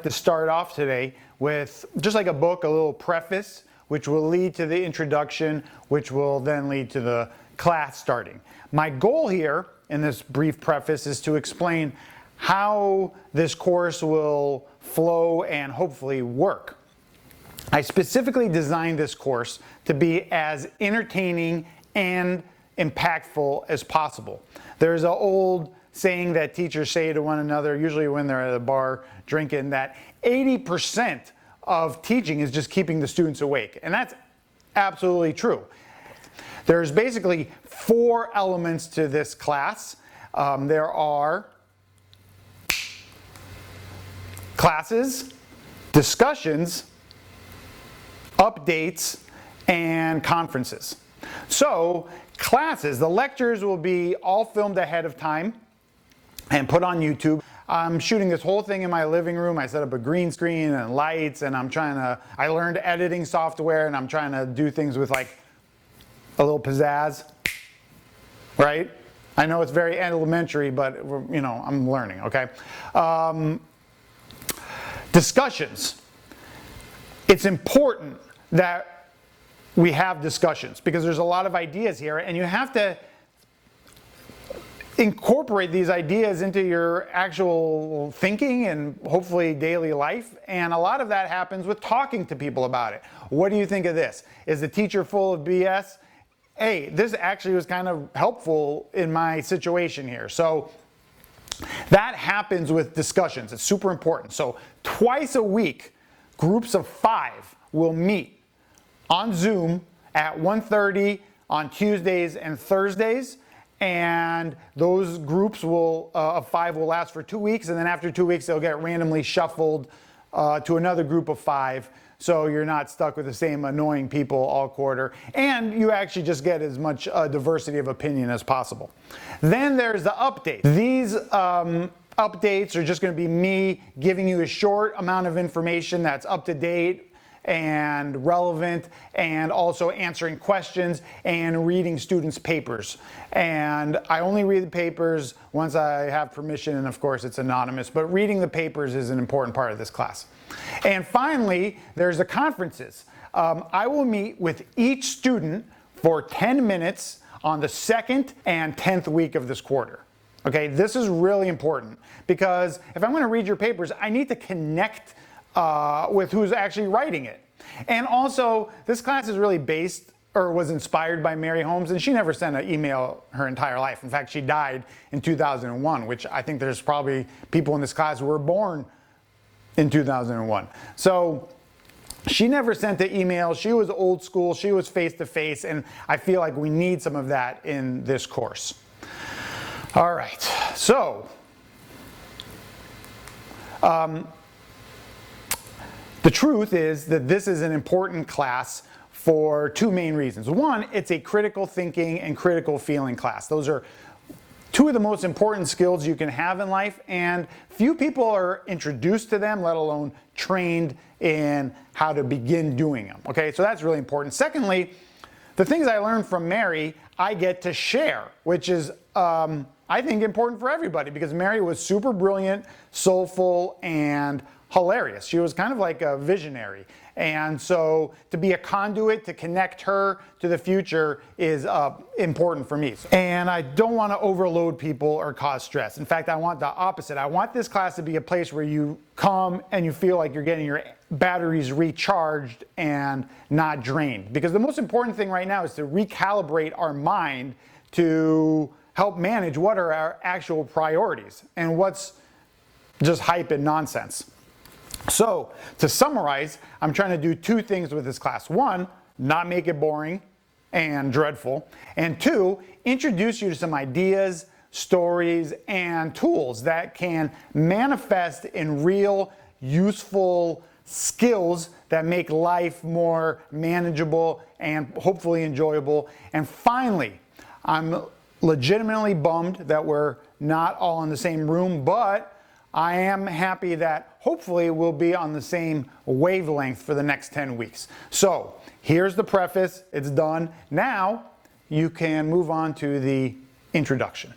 To start off today with just like a book, a little preface, which will lead to the introduction, which will then lead to the class starting. My goal here in this brief preface is to explain how this course will flow and hopefully work. I specifically designed this course to be as entertaining and impactful as possible. There's an old saying that teachers say to one another, usually when they're at a bar drinking, that 80% of teaching is just keeping the students awake. And that's absolutely true. There's basically 4 elements to this class. There are classes, discussions, updates, and conferences. So classes, the lectures will be all filmed ahead of time and put on YouTube. I'm shooting this whole thing in my living room. I set up a green screen and lights, and I learned editing software, and I'm trying to do things with like a little pizzazz, right? I know it's very elementary, but I'm learning, okay? Discussions. It's important that we have discussions because there's a lot of ideas here, and you have to incorporate these ideas into your actual thinking and hopefully daily life. And a lot of that happens with talking to people about it. What do you think of this? Is the teacher full of BS? Hey, this actually was kind of helpful in my situation here. So that happens with discussions. It's super important. So twice a week, groups of 5 will meet on Zoom at 1:30 on Tuesdays and Thursdays. And those groups of 5 will last for 2 weeks, and then after 2 weeks they'll get randomly shuffled to another group of 5, so you're not stuck with the same annoying people all quarter, and you actually just get as much diversity of opinion as possible. Then there's the update. These updates are just going to be me giving you a short amount of information that's up to date and relevant, and also answering questions and reading students' papers. And I only read the papers once I have permission, and of course it's anonymous, but reading the papers is an important part of this class. And finally, there's the conferences. I will meet with each student for 10 minutes on the 2nd and 10th week of this quarter. Okay, this is really important because if I'm going to read your papers, I need to connect with who's actually writing it. And also, this class is really was inspired by Mary Holmes, and she never sent an email her entire life. In fact, she died in 2001, which I think there's probably people in this class who were born in 2001. So she never sent an email. She was old school. She was face-to-face, and I feel like we need some of that in this course. All right, so the truth is that this is an important class for 2 main reasons. One, it's a critical thinking and critical feeling class. Those are 2 of the most important skills you can have in life, and few people are introduced to them, let alone trained in how to begin doing them. Okay, so that's really important. Secondly, the things I learned from Mary, I get to share, which is I think important for everybody because Mary was super brilliant, soulful, and hilarious. She was kind of like a visionary. And so to be a conduit to connect her to the future is important for me. And I don't want to overload people or cause stress. In fact, I want the opposite. I want this class to be a place where you come and you feel like you're getting your batteries recharged and not drained. Because the most important thing right now is to recalibrate our mind to help manage what are our actual priorities and what's just hype and nonsense. So, to summarize, I'm trying to do 2 things with this class. 1, not make it boring and dreadful. And 2, introduce you to some ideas, stories, and tools that can manifest in real, useful skills that make life more manageable and hopefully enjoyable. And finally, I'm legitimately bummed that we're not all in the same room, but I am happy that hopefully we'll be on the same wavelength for the next 10 weeks. So here's the preface, it's done. Now you can move on to the introduction.